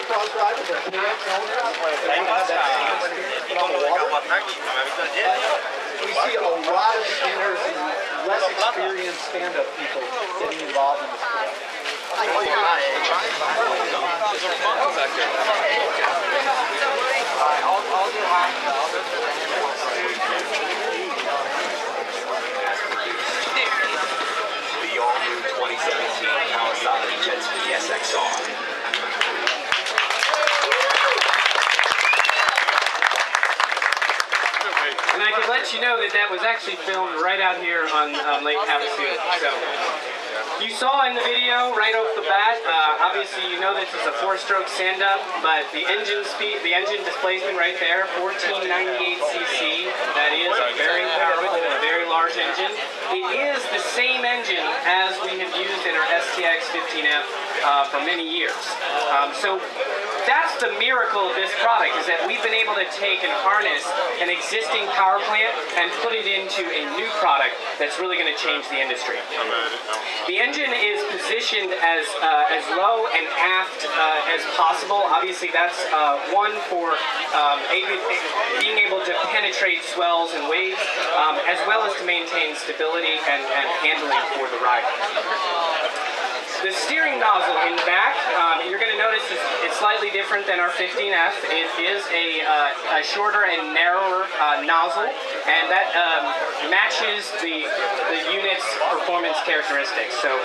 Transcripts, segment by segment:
motocross drivers or parents owners that want to have that same experience but on the water. We see a lot of beginners and less experienced stand-up people getting involved in the sport. The all-new 2017 Kawasaki IJSBA. And I can let you know that that was actually filmed right out here on Lake Havasu. So you saw in the video right off the bat, obviously you know this is a 4-stroke stand-up, but the engine speed, the engine displacement right there, 1498 cc. That is a very powerful and a very large engine. It is the same engine as we have used in our STX 15F for many years. So that's the miracle of this product, is that we've been able to take and harness an existing power plant and put it into a new product that's really going to change the industry. The engine is positioned as low and aft as possible. Obviously, that's one for being able to penetrate swells and waves, as well as to maintain stability and handling for the rider. The steering nozzle in the back, you're going to notice it's slightly different than our 15F. It is a shorter and narrower nozzle, and that matches the unit's performance characteristics. So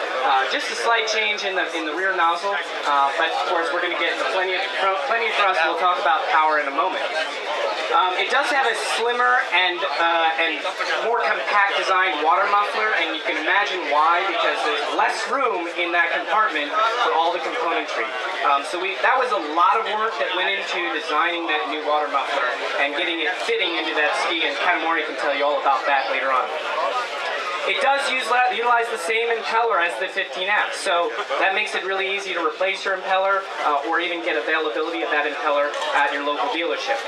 just a slight change in the rear nozzle, but of course we're going to get plenty of thrust. We'll talk about power in a moment. It does have a slimmer and more compact designed water muffler, and you can imagine why, because there's less room in that compartment for all the componentry. So that was a lot of work that went into designing that new water muffler and getting it fitting into that ski, and Katamori can tell you all about that later on. It does utilize the same impeller as the 15F, so that makes it really easy to replace your impeller or even get availability of that impeller at your local dealership.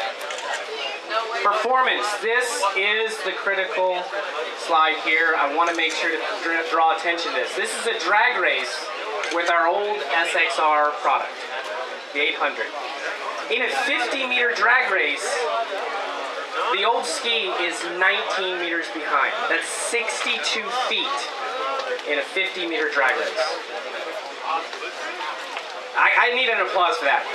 Performance. This is the critical slide here. I want to make sure to draw attention to this. This is a drag race with our old SXR product, the 800. In a 50-meter drag race, the old ski is 19 meters behind. That's 62 feet in a 50-meter drag race. I need an applause for that.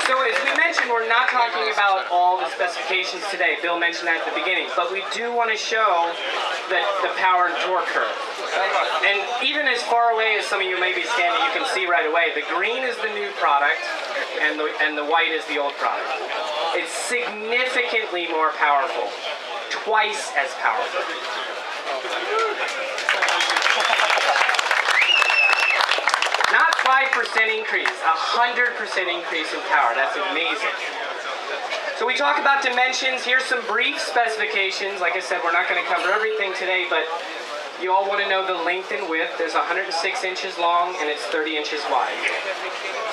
So as we mentioned, we're not talking about all the specifications today. Bill mentioned that at the beginning, but we do want to show the power and torque curve. And even as far away as some of you may be standing, you can see right away, the green is the new product and the white is the old product. It's significantly more powerful, twice as powerful. Not 5% increase, 100% increase in power. That's amazing. So we talk about dimensions. Here's some brief specifications. Like I said, we're not going to cover everything today, but you all want to know the length and width. There's 106 inches long and it's 30 inches wide.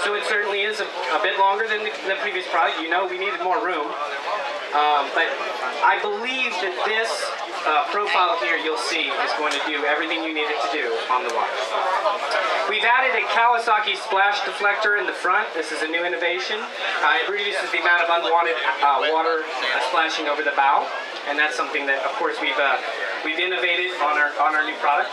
So it certainly is a bit longer than the previous product. You know we needed more room. But I believe that this profile here you'll see is going to do everything you need it to do on the water. We've added a Kawasaki splash deflector in the front. This is a new innovation. It reduces the amount of unwanted water splashing over the bow, and that's something that, of course, we've innovated on our new product.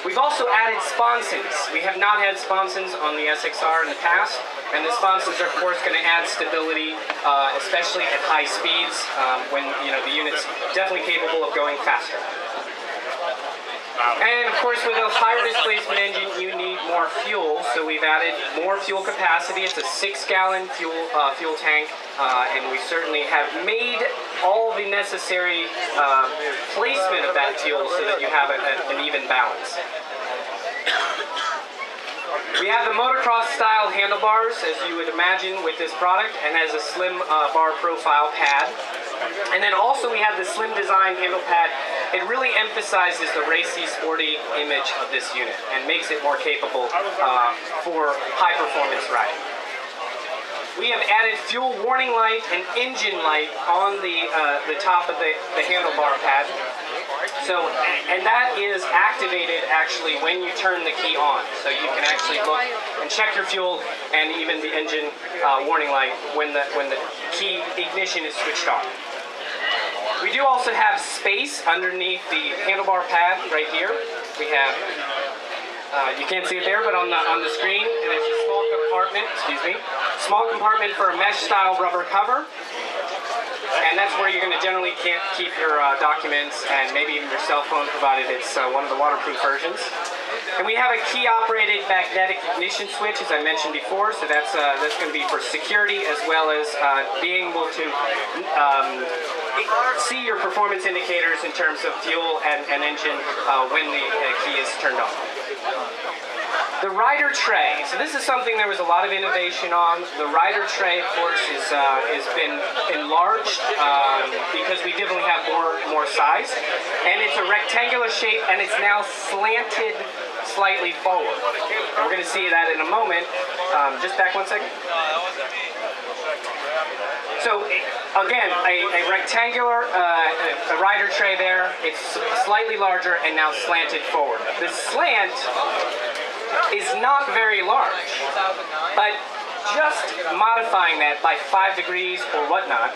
We've also added sponsons. We have not had sponsons on the SXR in the past, and the sponsons are, of course, going to add stability, especially at high speeds when the unit's definitely capable of going faster. And of course, with a higher displacement engine, you need more fuel, so we've added more fuel capacity. It's a 6-gallon fuel tank, and we certainly have made all the necessary placement of that fuel so that you have an even balance. We have the motocross-style handlebars, as you would imagine with this product, and has a slim bar profile pad. And then also we have the slim design handle pad. It really emphasizes the racy, sporty image of this unit and makes it more capable for high-performance riding. We have added fuel warning light and engine light on the top of the handlebar pad. So, and that is activated actually when you turn the key on. So you can actually look and check your fuel and even the engine warning light when the key ignition is switched on. We do also have space underneath the handlebar pad right here. We have, you can't see it there, but on the screen, and it's a small compartment, small compartment for a mesh-style rubber cover. And that's where you're going to generally keep your documents and maybe even your cell phone, provided it's one of the waterproof versions. And we have a key-operated magnetic ignition switch, as I mentioned before, so that's going to be for security as well as being able to see your performance indicators in terms of fuel and engine when the key is turned on. The rider tray. So this is something there was a lot of innovation on. The rider tray, of course, has been enlarged because we definitely have more size. And it's a rectangular shape, and it's now slanted slightly forward. And we're going to see that in a moment. Just back one second. So again, a rectangular rider tray there. It's slightly larger and now slanted forward. The slant is not very large, but just modifying that by 5 degrees or whatnot,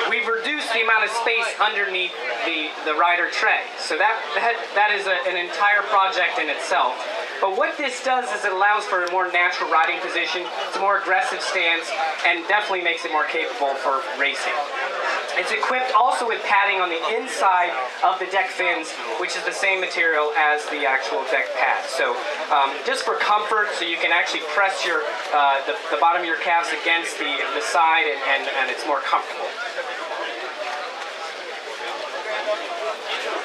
we've reduced the amount of space underneath the rider tray. So that is an entire project in itself. But what this does is it allows for a more natural riding position, it's a more aggressive stance, and definitely makes it more capable for racing. It's equipped also with padding on the inside of the deck fins, which is the same material as the actual deck pad. So just for comfort, so you can actually press the bottom of your calves against the side, and it's more comfortable.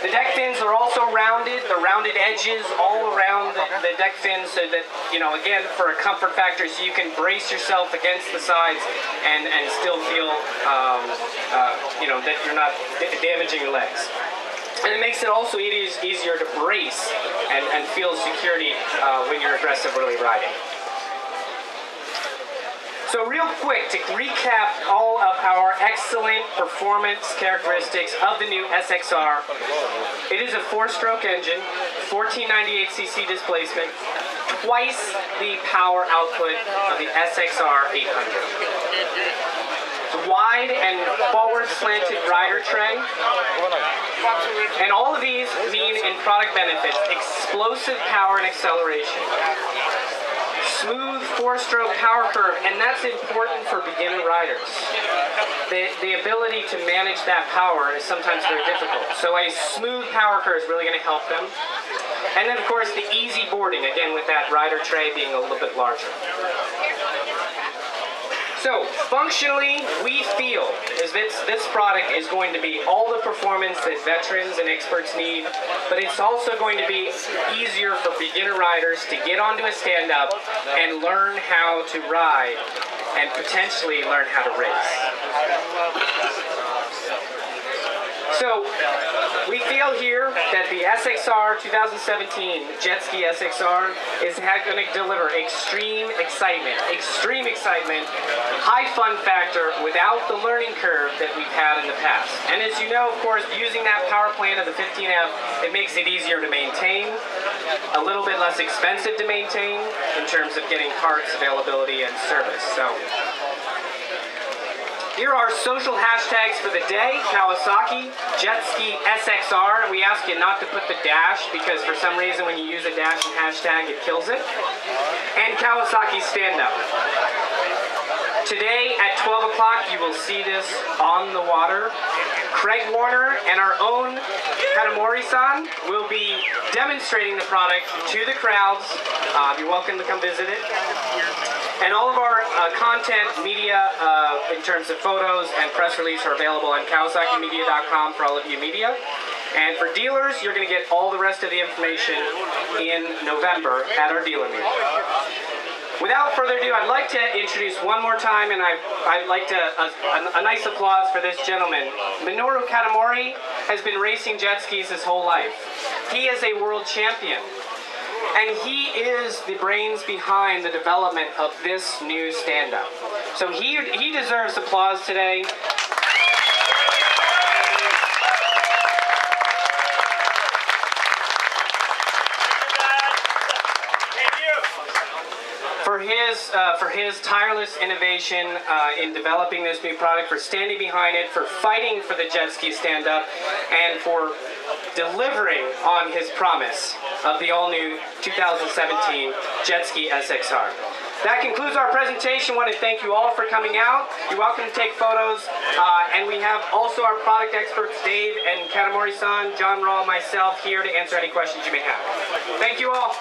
The deck fins are also rounded, the rounded edges all around the deck fins, so that, you know, again, for a comfort factor, so you can brace yourself against the sides and still feel, you know, that you're not damaging your legs. And it makes it also easier to brace and feel security when you're aggressively riding. So real quick, to recap all of our excellent performance characteristics of the new SXR, it is a 4-stroke engine, 1498cc displacement, twice the power output of the SXR 800. It's a wide and forward slanted rider tray, and all of these mean in product benefits explosive power and acceleration. Smooth 4-stroke power curve, and that's important for beginner riders. The ability to manage that power is sometimes very difficult. So a smooth power curve is really going to help them. And then, of course, the easy boarding, again, with that rider tray being a little bit larger. So, functionally, we feel is this product is going to be all the performance that veterans and experts need, but it's also going to be easier for beginner riders to get onto a stand-up and learn how to ride and potentially learn how to race. So, we feel here that the SXR 2017 Jet Ski SXR is going to deliver extreme excitement, high fun factor without the learning curve that we've had in the past. And as you know, of course, using that power plant of the 15F, it makes it easier to maintain, a little bit less expensive to maintain in terms of getting parts availability and service. So, here are social hashtags for the day: Kawasaki, Jet Ski SXR. We ask you not to put the dash because for some reason when you use a dash and hashtag it kills it. And Kawasaki Stand Up. Today at 12 o'clock you will see this on the water. Craig Warner and our own Kanamori-san will be demonstrating the product to the crowds. You're welcome to come visit it. And all of our content, media, in terms of photos and press release are available on KawasakiMedia.com for all of you media. And for dealers, you're going to get all the rest of the information in November at our dealer meeting. Without further ado, I'd like to introduce one more time, and I'd like to a nice applause for this gentleman. Minoru Katamori has been racing jet skis his whole life. He is a world champion. And he is the brains behind the development of this new stand-up. So he deserves applause today. for his tireless innovation in developing this new product, for standing behind it, for fighting for the jet ski stand-up, and for delivering on his promise of the all-new 2017 Jet Ski SXR. That concludes our presentation. I want to thank you all for coming out. You're welcome to take photos. And we have also our product experts, Dave and Kanamori-san, John Raw, myself, here to answer any questions you may have. Thank you all.